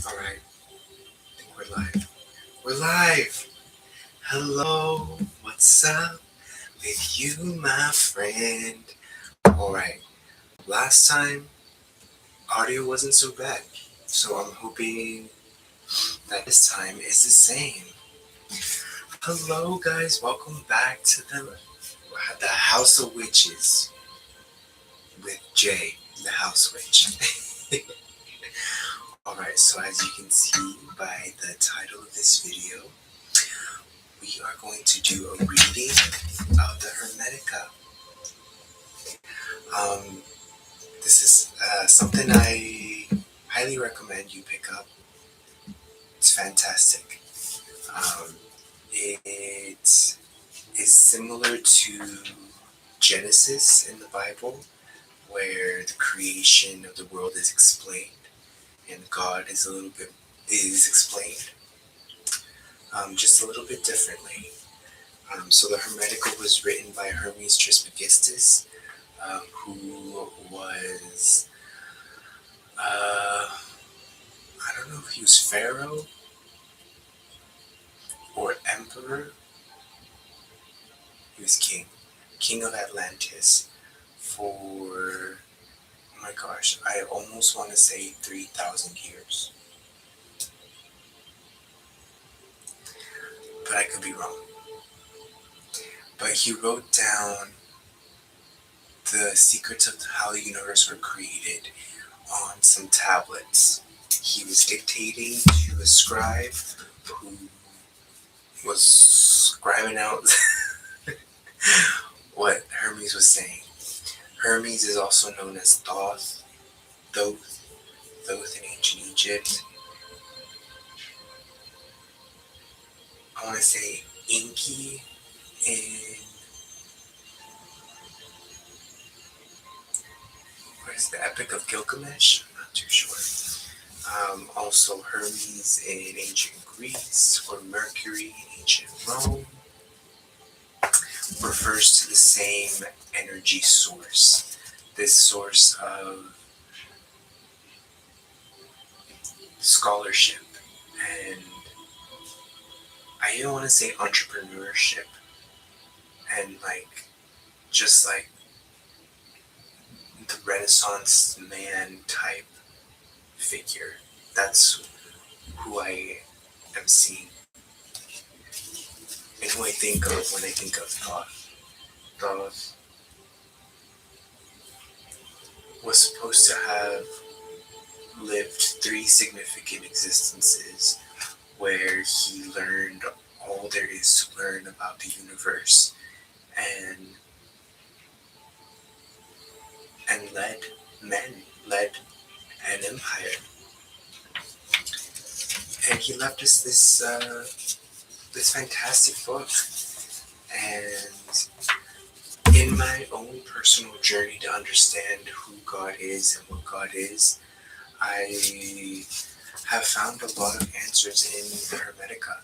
Alright, I think we're live. We're live! Hello, what's up with you, my friend? Alright, last time audio wasn't so bad, so I'm hoping that this time is the same. Hello, guys, welcome back to the House of Witches with Jay, the House Witch. Alright, so as you can see by the title of this video, we are going to do a reading of the Hermetica. Um, this is something I highly recommend you pick up. It's fantastic. It is similar to Genesis in the Bible, where the creation of the world is explained and God is explained, just a little bit differently. So the Hermetica was written by Hermes Trismegistus, who was I don't know if he was pharaoh or emperor. He was king of Atlantis for, oh my gosh, I almost want to say 3,000 years, but I could be wrong. But he wrote down the secrets of how the universe were created on some tablets. He was dictating to a scribe who was scribing out what Hermes was saying. Hermes is also known as Thoth in ancient Egypt. I want to say Enki in, where's the Epic of Gilgamesh? I'm not too sure. Also Hermes in ancient Greece, or Mercury in ancient Rome, refers to the same energy source. This source of scholarship and, I don't want to say entrepreneurship, and just like the Renaissance man type figure. That's who I am seeing and who I think of when I think of Thoth. Thoth was supposed to have lived 3 significant existences where he learned all there is to learn about the universe and led led an empire. And he left us this fantastic book. And in my own personal journey to understand who God is and what God is, I have found a lot of answers in the Hermetica.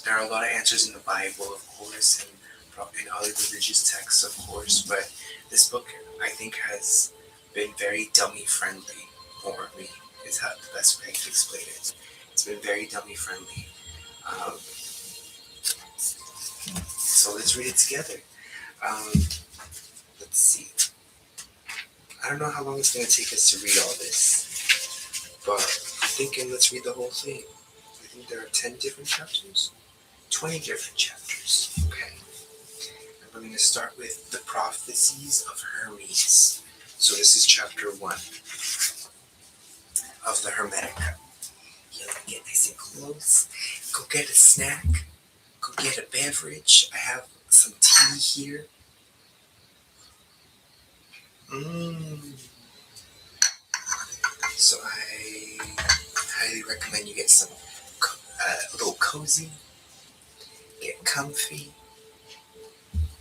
There are a lot of answers in the Bible, of course, and in other religious texts, of course, but this book, I think, has been very dummy friendly for me, is how the best way to explain it. It's been very dummy friendly. Um, so let's read it together. Um, let's see. I don't know how long it's going to take us to read all this, but I'm thinking let's read the whole thing. I think there are 10 different chapters, 20 different chapters. Okay. And we're going to start with the prophecies of Hermes. So this is chapter 1 of the Hermetica. You want to get nice and close, go get a snack, go get a beverage. I have some tea here. So I highly recommend you get some a little cozy, get comfy.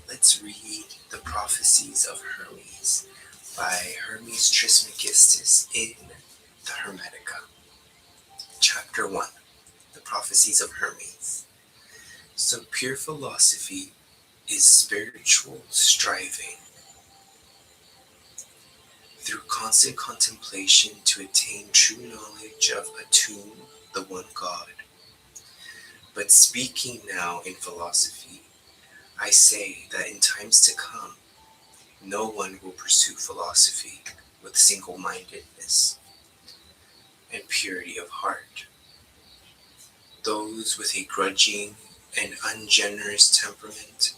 Let's read the prophecies of Hermes by Hermes Trismegistus in the Hermetica. Chapter 1, the prophecies of Hermes. So pure philosophy is spiritual striving. through constant contemplation to attain true knowledge of Atum, the one God. But speaking now in philosophy, I say that in times to come, no one will pursue philosophy with single-mindedness and purity of heart. Those with a grudging and ungenerous temperament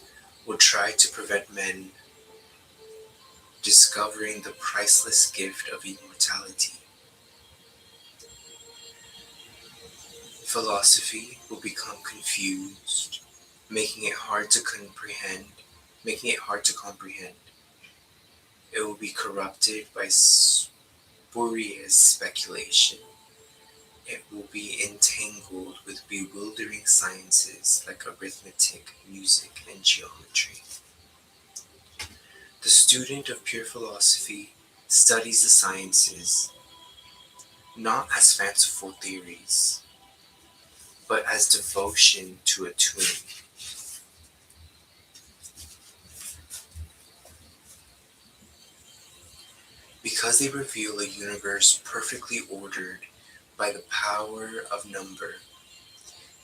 will try to prevent men discovering the priceless gift of immortality. Philosophy will become confused, making it hard to comprehend. Making it hard to comprehend. It will be corrupted by spurious speculation. It will be entangled with bewildering sciences like arithmetic, music, and geometry. The student of pure philosophy studies the sciences not as fanciful theories, but as devotion to a tune. Because they reveal a universe perfectly ordered by the power of number,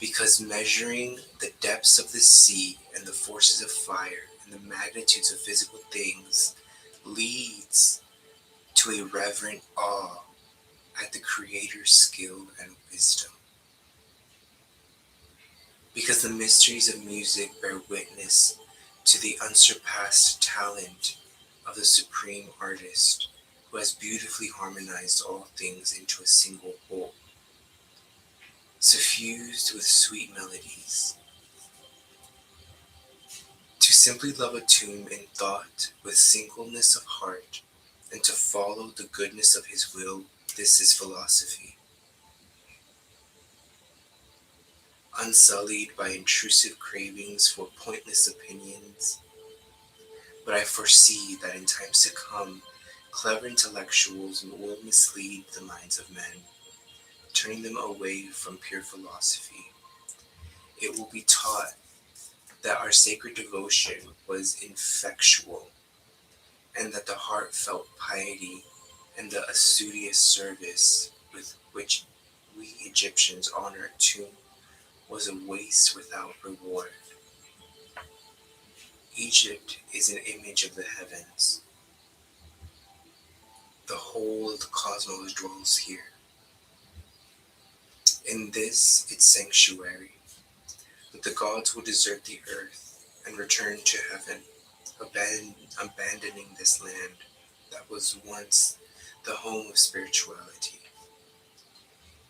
because measuring the depths of the sea and the forces of fire and the magnitudes of physical things leads to a reverent awe at the Creator's skill and wisdom. Because the mysteries of music bear witness to the unsurpassed talent of the supreme artist who has beautifully harmonized all things into a single whole, suffused with sweet melodies. To simply love a tune in thought with singleness of heart, and to follow the goodness of his will, this is philosophy. Unsullied by intrusive cravings for pointless opinions, but I foresee that in times to come, clever intellectuals will mislead the minds of men, turning them away from pure philosophy. It will be taught that our sacred devotion was ineffectual, and that the heartfelt piety and the assiduous service with which we Egyptians honor Atum was a waste without reward. Egypt is an image of the heavens. The whole of the cosmos dwells here. In this its sanctuary, but the gods will desert the earth and return to heaven, abandoning this land that was once the home of spirituality.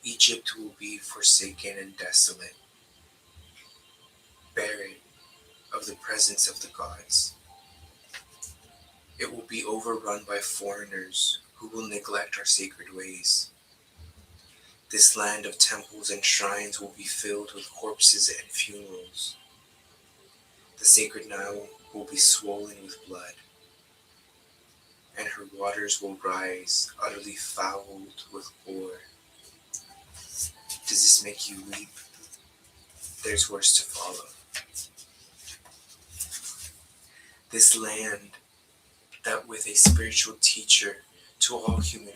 Egypt will be forsaken and desolate, barren of the presence of the gods. It will be overrun by foreigners who will neglect our sacred ways. This land of temples and shrines will be filled with corpses and funerals. The sacred Nile will be swollen with blood, and her waters will rise utterly fouled with gore. Does this make you weep? There's worse to follow. This land that with a spiritual teacher to all human,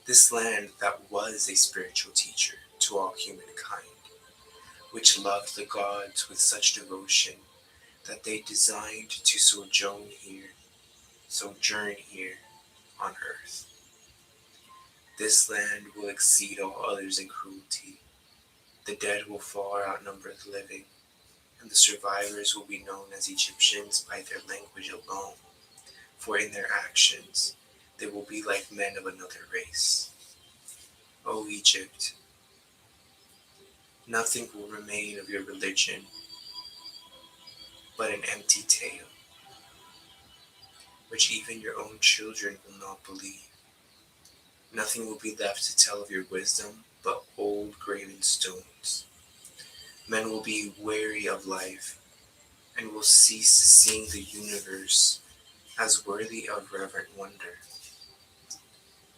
this land that was a spiritual teacher to all humankind, which loved the gods with such devotion that they designed to sojourn here on earth. This land will exceed all others in cruelty. The dead will far outnumber the living, and the survivors will be known as Egyptians by their language alone, for in their actions they will be like men of another race. O Egypt, nothing will remain of your religion but an empty tale, which even your own children will not believe. Nothing will be left to tell of your wisdom but old graven stones. Men will be weary of life and will cease seeing the universe as worthy of reverent wonder.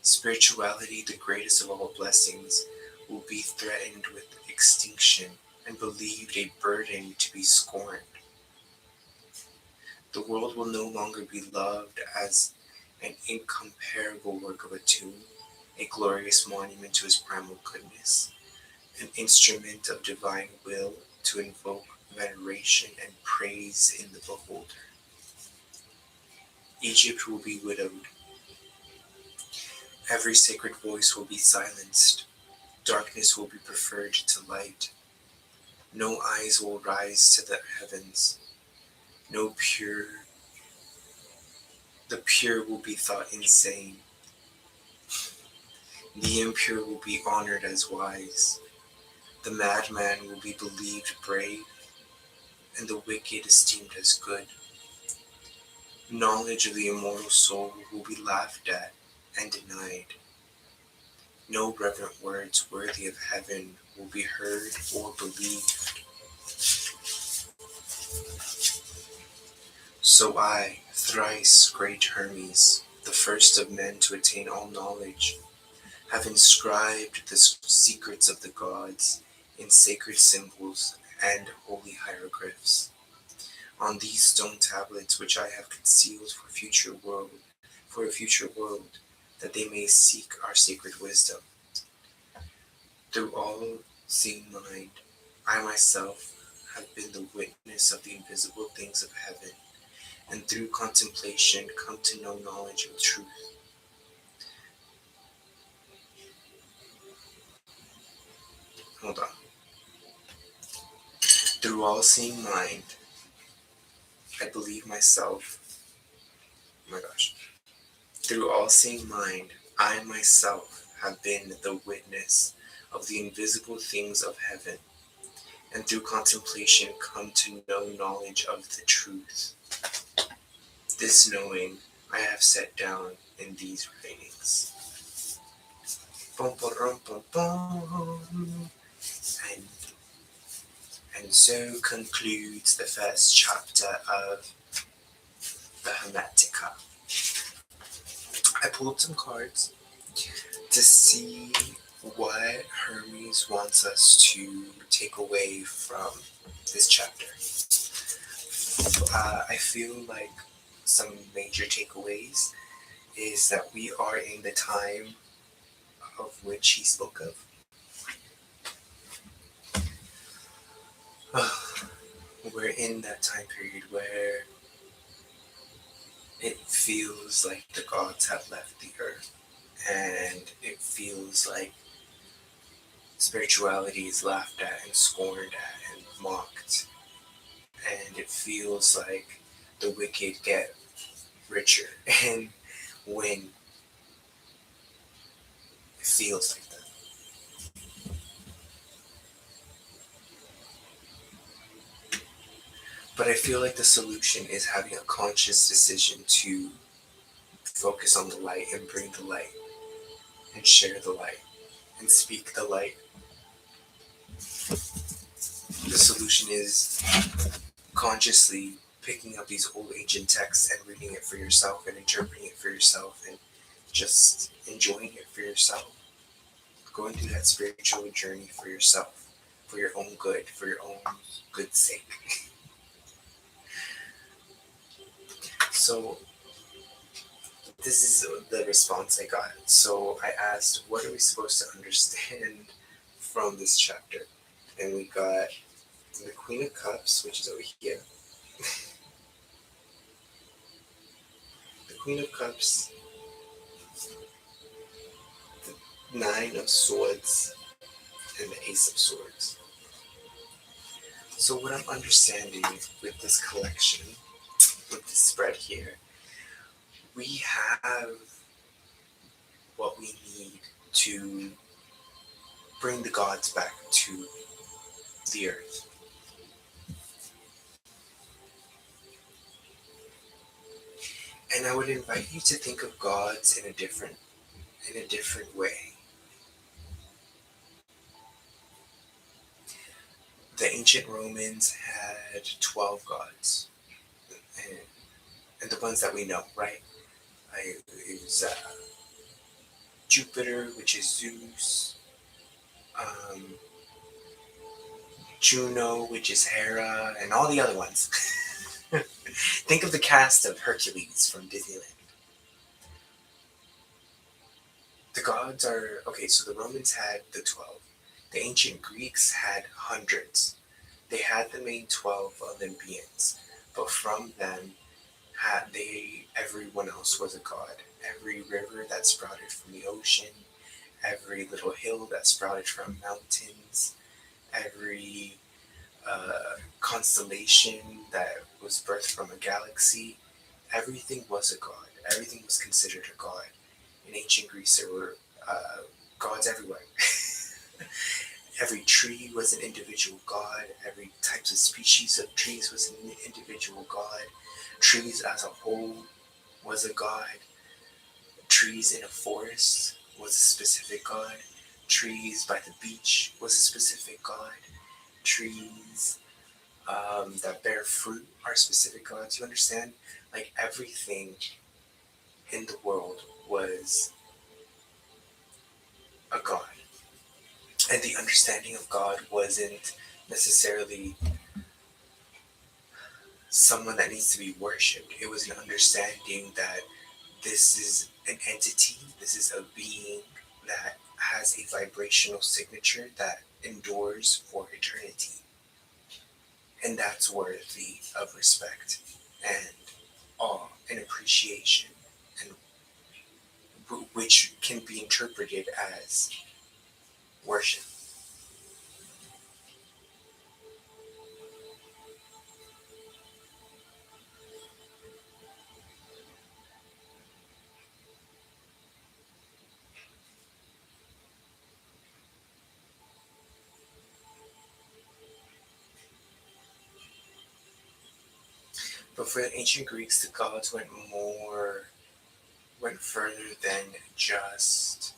Spirituality, the greatest of all blessings, will be threatened with extinction and believed a burden to be scorned. The world will no longer be loved as an incomparable work of a tomb, a glorious monument to his primal goodness, an instrument of divine will to invoke veneration and praise in the beholder. Egypt will be widowed. Every sacred voice will be silenced. Darkness will be preferred to light. No eyes will rise to the heavens. No pure, the pure will be thought insane. The impure will be honored as wise. The madman will be believed brave, and the wicked esteemed as good. Knowledge of the immortal soul will be laughed at and denied. No reverent words worthy of heaven will be heard or believed. So I, thrice great Hermes, the first of men to attain all knowledge, have inscribed the secrets of the gods in sacred symbols and holy hieroglyphs. On these stone tablets which I have concealed for a future world, that they may seek our sacred wisdom. Through all seeing mind, I myself have been the witness of the invisible things of heaven, and through contemplation come to know knowledge of truth. Hold on. Through all seeing mind, I believe myself. Oh my gosh. Through all seeing mind, I myself have been the witness of the invisible things of heaven, and through contemplation come to know knowledge of the truth. This knowing I have set down in these writings. Bum, ba-dum, bum, bum. And so concludes the first chapter of the Hermetica. I pulled some cards to see what Hermes wants us to take away from this chapter. I feel like some major takeaways is that we are in the time of which he spoke of. We're in that time period where it feels like the gods have left the earth, and it feels like spirituality is laughed at and scorned at and mocked, and it feels like the wicked get richer and win. It feels like that. But I feel like the solution is having a conscious decision to focus on the light and bring the light and share the light and speak the light. The solution is consciously picking up these old ancient texts and reading it for yourself and interpreting it for yourself and just enjoying it for yourself. Going through that spiritual journey for yourself, for your own good, for your own good sake. So this is the response I got. So I asked, what are we supposed to understand from this chapter? And we got the Queen of Cups, which is over here. The Queen of Cups, the Nine of Swords, and the Ace of Swords. So what I'm understanding with this collection, with this spread here, we have what we need to bring the gods back to the earth. And I would invite you to think of gods in a different way. The ancient Romans had 12 gods, and the ones that we know, right? It was Jupiter, which is Zeus, Juno, which is Hera, and all the other ones. Think of the cast of Hercules from Disneyland. The gods are okay, so the Romans had the 12. The ancient Greeks had hundreds. They had the main 12 Olympians, but from them, everyone else was a god. Every river that sprouted from the ocean, every little hill that sprouted from mountains, every constellation that was birthed from a galaxy, everything was a god. Everything was considered a god. In ancient Greece, there were gods everywhere. Every tree was an individual god. Every type of species of trees was an individual god. Trees as a whole was a god. Trees in a forest was a specific god. Trees by the beach was a specific god. Trees that bear fruit are specific gods. You understand? Like everything in the world was a god. And the understanding of God wasn't necessarily someone that needs to be worshipped. It was an understanding that this is an entity, this is a being that has a vibrational signature that endures for eternity. And that's worthy of respect and awe and appreciation, and which can be interpreted as worship. But for the ancient Greeks, the gods went further than just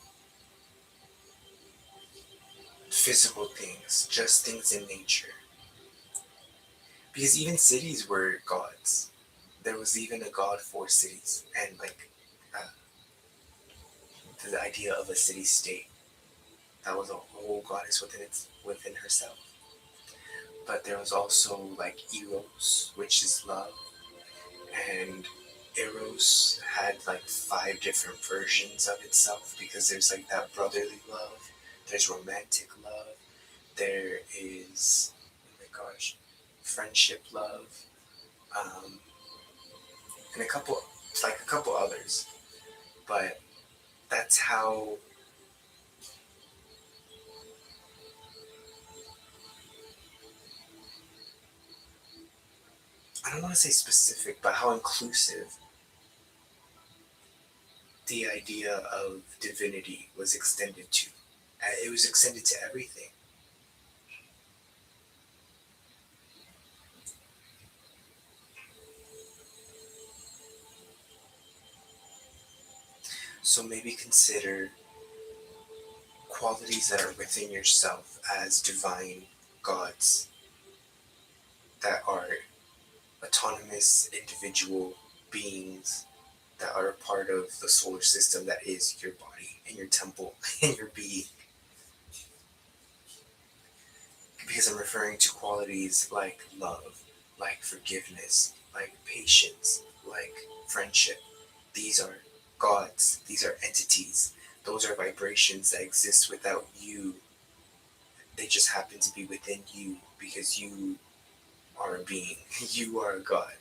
physical things, just things in nature. Because even cities were gods. There was even a god for cities, and like uh, the idea of a city state. That was a whole goddess within herself. But there was also like Eros, which is love, and Eros had like five different versions of itself because there's like that brotherly love, there's romantic love, there is, oh my gosh, friendship love, um, and a couple others. But that's how, I don't want to say specific, but how inclusive the idea of divinity was extended to. It was extended to everything. So maybe consider qualities that are within yourself as divine gods that are autonomous individual beings that are a part of the solar system that is your body and your temple and your being. Because I'm referring to qualities like love, like forgiveness, like patience, like friendship. These are gods, these are entities. Those are vibrations that exist without you. They just happen to be within you because you are a being, you are a god.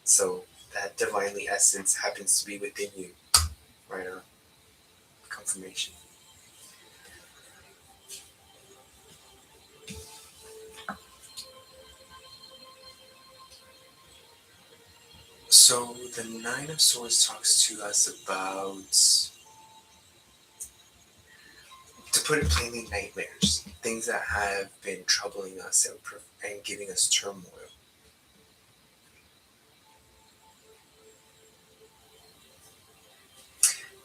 So that divinely essence happens to be within you. Right on. Confirmation. So the Nine of Swords talks to us about, to put it plainly, nightmares, things that have been troubling us and giving us turmoil.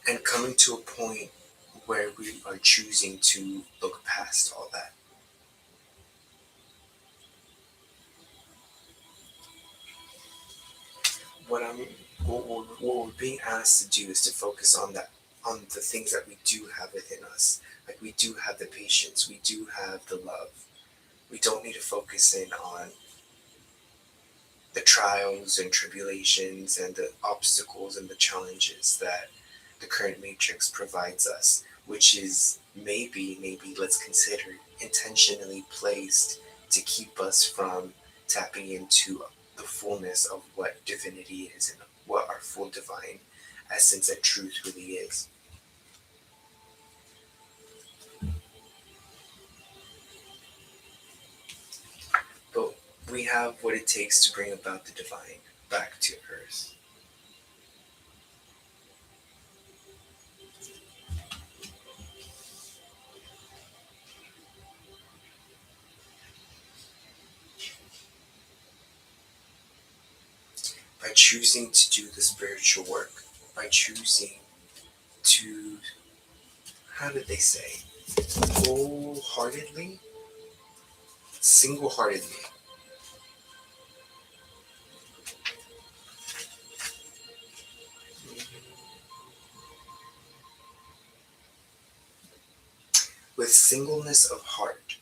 And coming to a point where we are choosing to look past all that. What I'm what we're being asked to do is to focus on that, on the things that we do have within us. Like we do have the patience, we do have the love. We don't need to focus in on the trials and tribulations and the obstacles and the challenges that the the current matrix provides us, which is maybe let's consider intentionally placed to keep us from tapping into the fullness of what divinity is and what our full divine essence and truth really is. But we have what it takes to bring about the divine back to earth. By choosing to do the spiritual work, by choosing to, how did they say, wholeheartedly, single heartedly, with singleness of heart,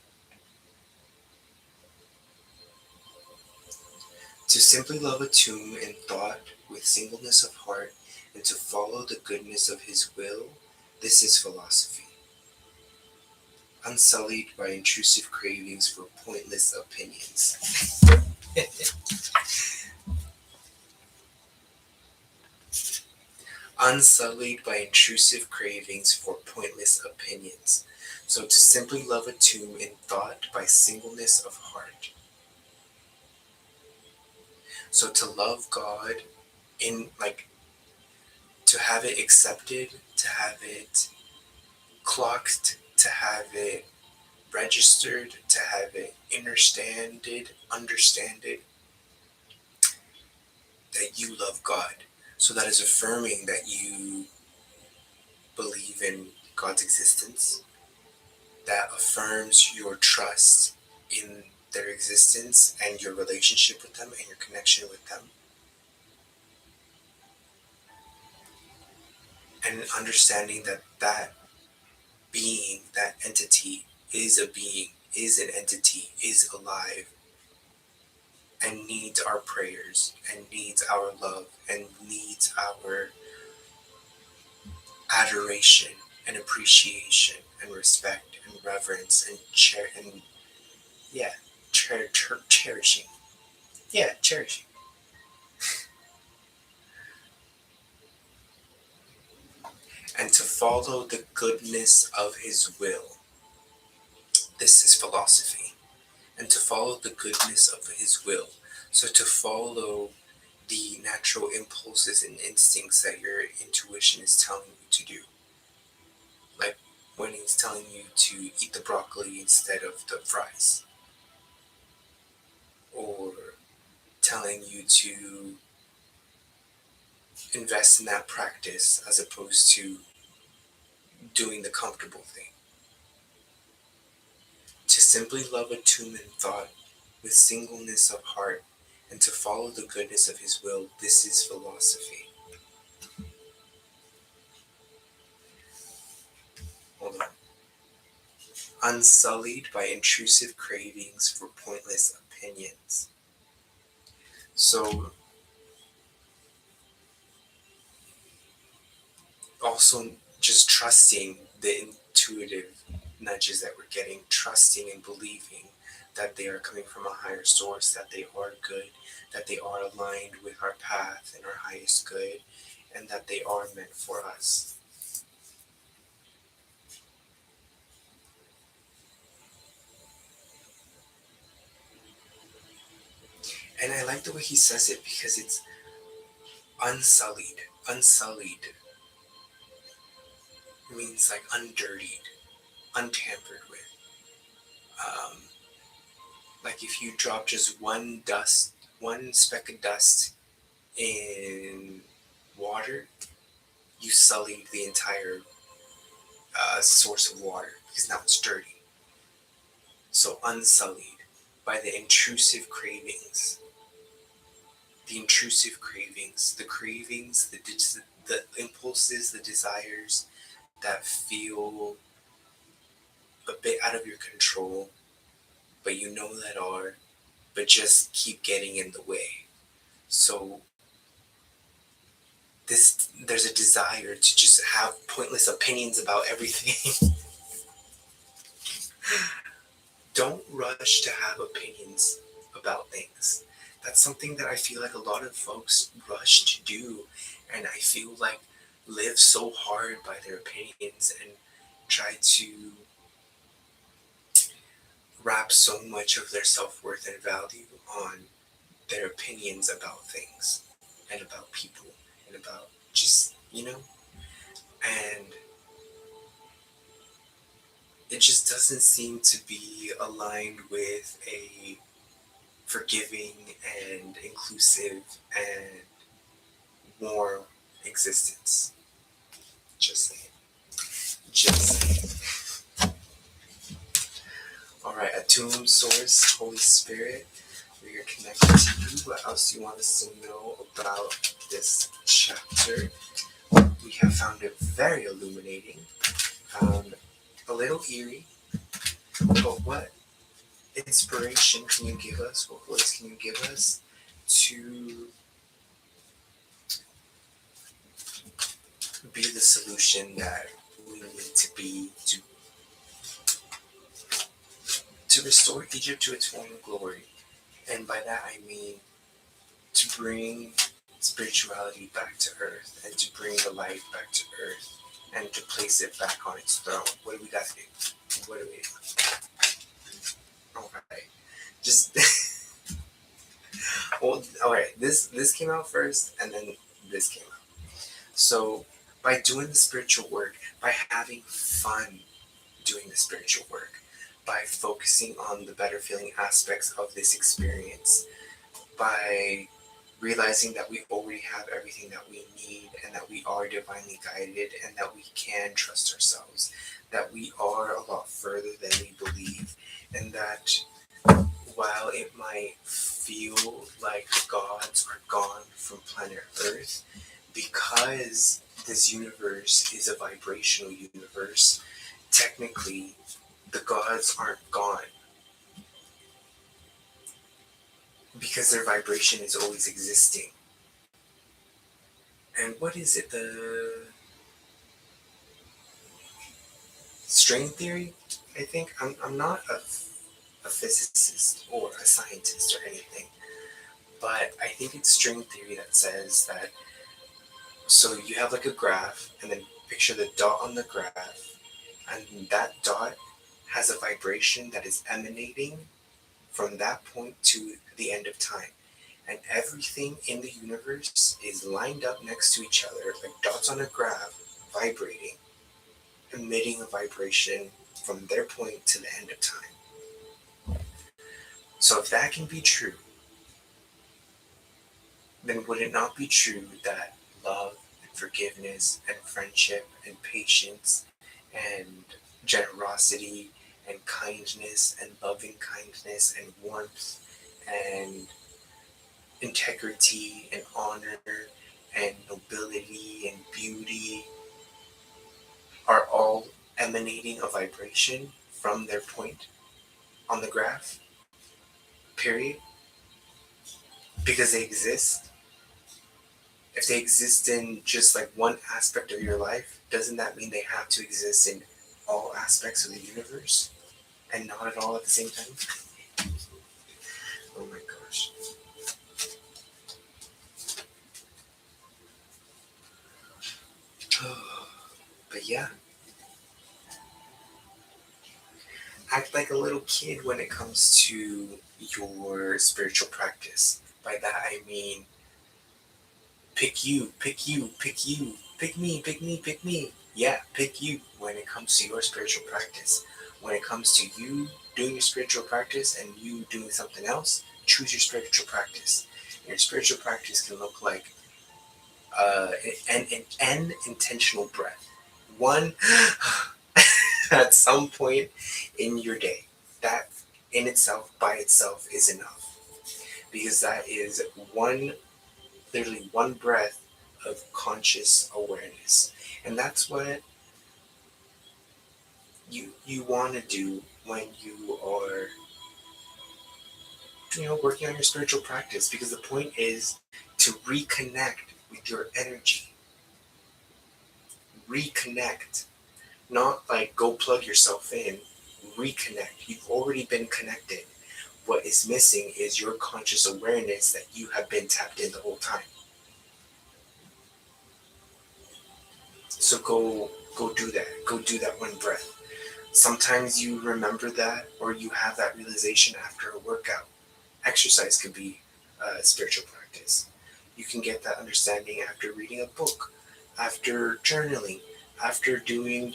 to simply love a tomb in thought with singleness of heart, and to follow the goodness of his will, this is philosophy, unsullied by intrusive cravings for pointless opinions. Unsullied by intrusive cravings for pointless opinions. So to simply love a tomb in thought by singleness of heart. So to love God in, like, to have it accepted, to have it clocked, to have it registered, to have it understand it, that you love God. So that is affirming that you believe in God's existence, that affirms your trust in their existence and your relationship with them and your connection with them. And understanding that that being, that entity, is a being, is an entity, is alive, and needs our prayers, and needs our love, and needs our adoration, and appreciation, and respect, and reverence, and yeah, cherishing. Yeah, cherishing. And to follow the goodness of his will. This is philosophy. And to follow the goodness of his will. So to follow the natural impulses and instincts that your intuition is telling you to do. Like when he's telling you to eat the broccoli instead of the fries. Or telling you to invest in that practice as opposed to doing the comfortable thing. To simply love a tomb in thought with singleness of heart, and to follow the goodness of his will, this is philosophy. Hold on. Unsullied by intrusive cravings for pointless opinions. So, also just trusting the intuitive nudges that we're getting, trusting and believing that they are coming from a higher source, that they are good, that they are aligned with our path and our highest good, and that they are meant for us. And I like the way he says it because it's unsullied. Unsullied means like undirtied, untampered with. Um, like if you drop just one speck of dust in water, you sullied the entire source of water because now it's dirty. So unsullied by the intrusive cravings, the cravings, the impulses, the desires that feel a bit out of your control, but you know that are, but just keep getting in the way. So there's a desire to just have pointless opinions about everything. Don't rush to have opinions about things. That's something that I feel like a lot of folks rush to do, and I feel like live so hard by their opinions and try to wrap so much of their self-worth and value on their opinions about things and about people and about just, and it just doesn't seem to be aligned with a forgiving and inclusive and warm existence. Just saying. Just saying. Alright, attuned source, Holy Spirit, we are connected to you. What else do you want us to know about this chapter? We have found it very illuminating, a little eerie, but what inspiration can you give us? What words can you give us to be the solution that we need to be to restore Egypt to its former glory? And by that I mean to bring spirituality back to earth and to bring the light back to earth and to place it back on its throne. What do we got to do? What do we do? Alright. Just well, alright, this came out first and then this came out. So by doing the spiritual work, by having fun doing the spiritual work, by focusing on the better feeling aspects of this experience, by realizing that we already have everything that we need and that we are divinely guided and that we can trust ourselves, that we are a lot further than we believe, and that while it might feel like gods are gone from planet Earth, because this universe is a vibrational universe, technically the gods aren't gone because their vibration is always existing. And what is it? The string theory? I think. I'm not a physicist or a scientist or anything, but I think it's string theory that says that so you have like a graph, and then picture the dot on the graph, and that dot has a vibration that is emanating from that point to the end of time. And everything in the universe is lined up next to each other, like dots on a graph, vibrating, emitting a vibration from their point to the end of time. So if that can be true, then would it not be true that love and forgiveness and friendship and patience and generosity and kindness and loving kindness and warmth and integrity and honor and nobility and beauty are all emanating a vibration from their point on the graph, period, because they exist? If they exist in just like one aspect of your life, doesn't that mean they have to exist in all aspects of the universe and not at all at the same time? Oh my gosh. But yeah, act like a little kid when it comes to your spiritual practice. By that I mean pick you, pick you, pick you, pick me, pick me, pick me. Yeah, pick you when it comes to your spiritual practice. When it comes to you doing your spiritual practice and you doing something else, choose your spiritual practice. Your spiritual practice can look like an intentional breath. One at some point in your day. That in itself, by itself, is enough. Because that is literally one breath of conscious awareness. And that's what you want to do when you are working on your spiritual practice, because the point is to reconnect with your energy. reconnect. Not like go plug yourself in, reconnect. You've already been connected. What is missing is your conscious awareness that you have been tapped in the whole time. So go do that. Go do that one breath. Sometimes you remember that or you have that realization after a workout. Exercise could be a spiritual practice. You can get that understanding after reading a book, after journaling, after doing,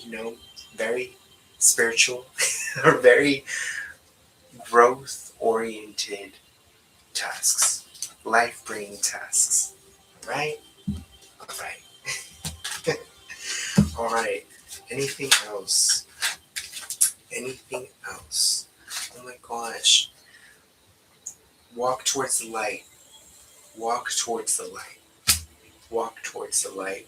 very spiritual or very growth oriented tasks, life bringing tasks. Right? All right. All right. Anything else? Anything else? Oh my gosh. Walk towards the light. Walk towards the light. Walk towards the light.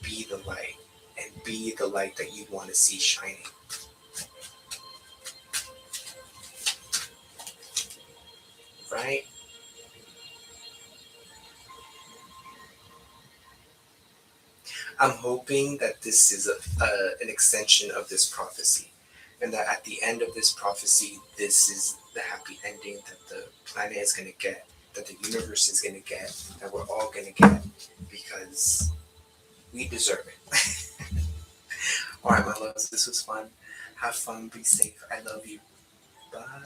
Be the light. And be the light that you want to see shining. Right? I'm hoping that this is an extension of this prophecy. And that at the end of this prophecy, this is the happy ending that the planet is going to get, that the universe is going to get, that we're all going to get, because we deserve it. All right, my loves, this was fun. Have fun, be safe. I love you. Bye.